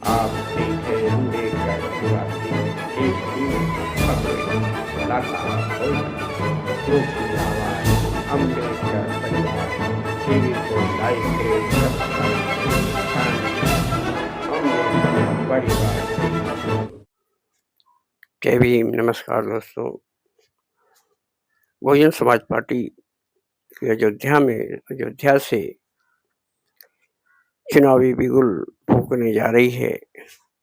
आप देख रहे अम्बेडकर निवासी एक ही खबरें लगातार लोक की आवाज अम्बेडकर परिवार टीवी को लाइक करें, सब्सक्राइब करें, अम्बेडकर परिवार। जय भीम। नमस्कार दोस्तों। बहुजन समाज पार्टी अयोध्या से चुनावी बिगुल फूंकने जा रही है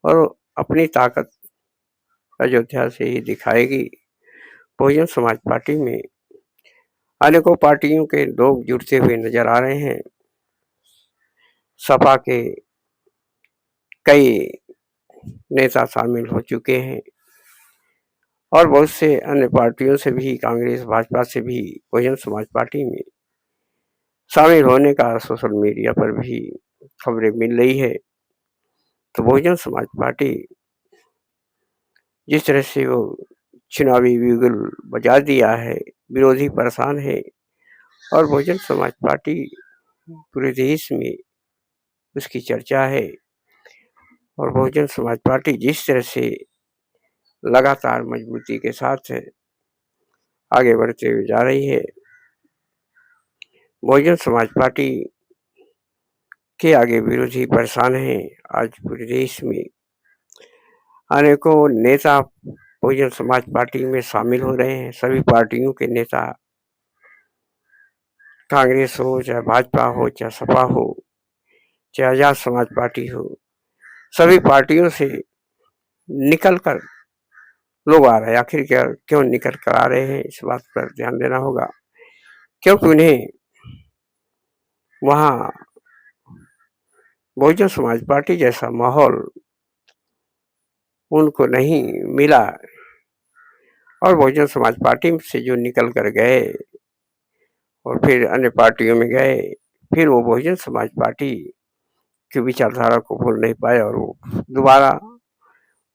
और अपनी ताकत अयोध्या से ही दिखाएगी। बहुजन समाज पार्टी में अनेकों पार्टियों के लोग जुड़ते हुए नजर आ रहे हैं। सपा के कई नेता शामिल हो चुके हैं और बहुत से अन्य पार्टियों से भी, कांग्रेस भाजपा से भी बहुजन समाज पार्टी में शामिल होने का सोशल मीडिया पर भी खबरें मिल रही है। तो बहुजन समाज पार्टी जिस तरह से वो चुनावी बिगुल बजा दिया है, विरोधी परेशान है और बहुजन समाज पार्टी पूरे देश में उसकी चर्चा है। और बहुजन समाज पार्टी जिस तरह से लगातार मजबूती के साथ आगे बढ़ते हुए जा रही है, बहुजन समाज पार्टी के आगे विरोधी परेशान हैं। आज पूरे देश में अनेकों नेता बहुजन समाज पार्टी में शामिल हो रहे हैं। सभी पार्टियों के नेता, कांग्रेस हो, चाहे भाजपा हो, चाहे सपा हो, चाहे आजाद समाज पार्टी हो, सभी पार्टियों से निकल कर लोग आ रहे हैं। आखिर क्यों निकल कर आ रहे हैं, इस बात पर ध्यान देना होगा, क्योंकि उन्हें वहाँ बहुजन समाज पार्टी जैसा माहौल उनको नहीं मिला और बहुजन समाज पार्टी से जो निकल कर गए और फिर अन्य पार्टियों में गए, फिर वो बहुजन समाज पार्टी की विचारधारा को भूल नहीं पाए और वो दोबारा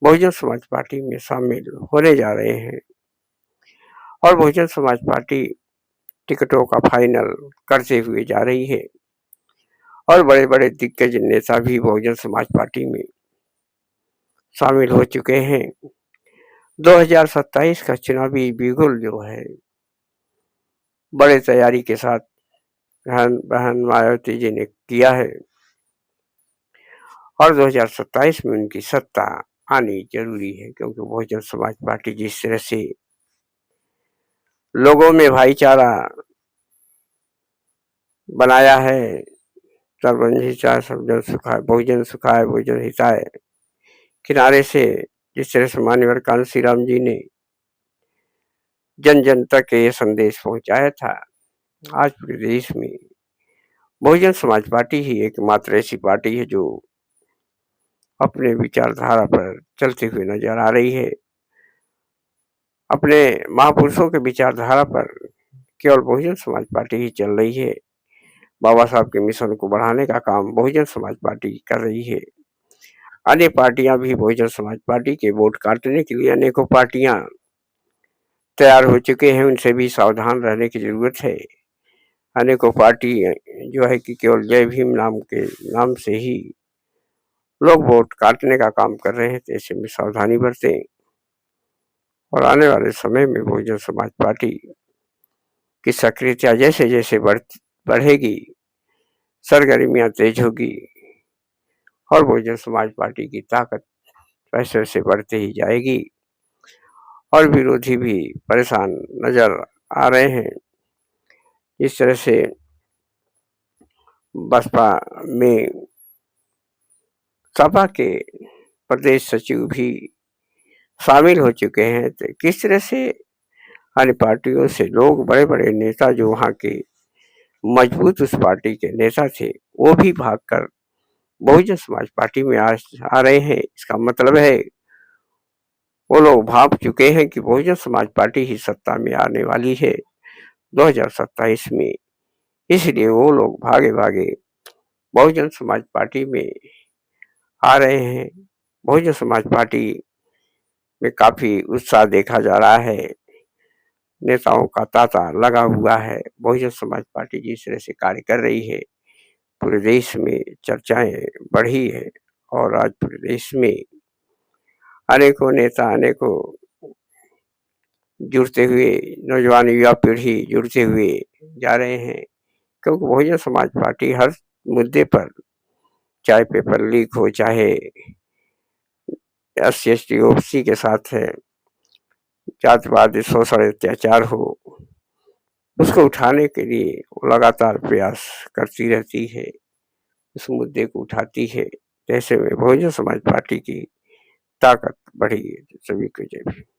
बहुजन समाज पार्टी में शामिल होने जा रहे हैं। और बहुजन समाज पार्टी टिकटों का फाइनल करते हुए जा रही है और बड़े बड़े दिग्गज नेता भी बहुजन समाज पार्टी में शामिल हो चुके हैं। 2027 का चुनावी बिगुल जो है बड़े तैयारी के साथ बहन मायावती जी ने किया है और 2027 में उनकी सत्ता आनी जरूरी है, क्योंकि बहुजन समाज पार्टी जिस तरह से लोगों में भाईचारा बनाया है, सर्वजन हिताय सर्वजन सुखाय, बहुजन सुखाय बहुजन हिताय किनारे से जिस तरह से माननीय कांशी राम जी ने जन जन तक ये संदेश पहुंचाया था, आज पूरे देश में बहुजन समाज पार्टी ही एकमात्र ऐसी पार्टी है जो अपने विचारधारा पर चलते हुए नजर आ रही है। अपने महापुरुषों के विचारधारा पर केवल बहुजन समाज पार्टी ही चल रही है। बाबा साहब के मिशन को बढ़ाने का काम बहुजन समाज पार्टी कर रही है। अन्य पार्टियां भी बहुजन समाज पार्टी के वोट काटने के लिए अनेकों पार्टियां तैयार हो चुके हैं, उनसे भी सावधान रहने की जरूरत है। अनेकों पार्टी जो है कि केवल जय भीम नाम से ही लोग वोट काटने का काम कर रहे हैं, तो ऐसे में सावधानी बरतें और आने वाले समय में बहुजन समाज पार्टी की सक्रियता जैसे जैसे बढ़ेगी, सरगर्मियां तेज होगी और बहुजन समाज पार्टी की ताकत वैसे वैसे बढ़ते ही जाएगी और विरोधी भी परेशान नजर आ रहे हैं। इस तरह से बसपा में सपा के प्रदेश सचिव भी शामिल हो चुके हैं। तो किस तरह से अन्य पार्टियों से लोग, बड़े बड़े नेता जो वहाँ के मजबूत उस पार्टी के नेता थे, वो भी भागकर बहुजन समाज पार्टी में आ रहे हैं। इसका मतलब है वो लोग भाग चुके हैं कि बहुजन समाज पार्टी ही सत्ता में आने वाली है 2027 में। इसलिए वो लोग भागे भागे बहुजन समाज पार्टी में आ रहे हैं। बहुजन समाज पार्टी में काफी उत्साह देखा जा रहा है, नेताओं का तांता लगा हुआ है। बहुजन समाज पार्टी जिस तरह से कार्य कर रही है, पूरे देश में चर्चाएं बढ़ी है और आज पूरे देश में अनेकों नेता, अनेकों जुड़ते हुए, नौजवान युवा पीढ़ी जुड़ते हुए जा रहे हैं, क्योंकि बहुजन समाज पार्टी हर मुद्दे पर, चाहे पेपर लीक हो, चाहे SC/ST OBC के साथ है जातिवाद, शोषण, अत्याचार हो, उसको उठाने के लिए लगातार प्रयास करती रहती है, उस मुद्दे को उठाती है। ऐसे में बहुजन समाज पार्टी की ताकत बढ़ी है। सभी को जय भीम।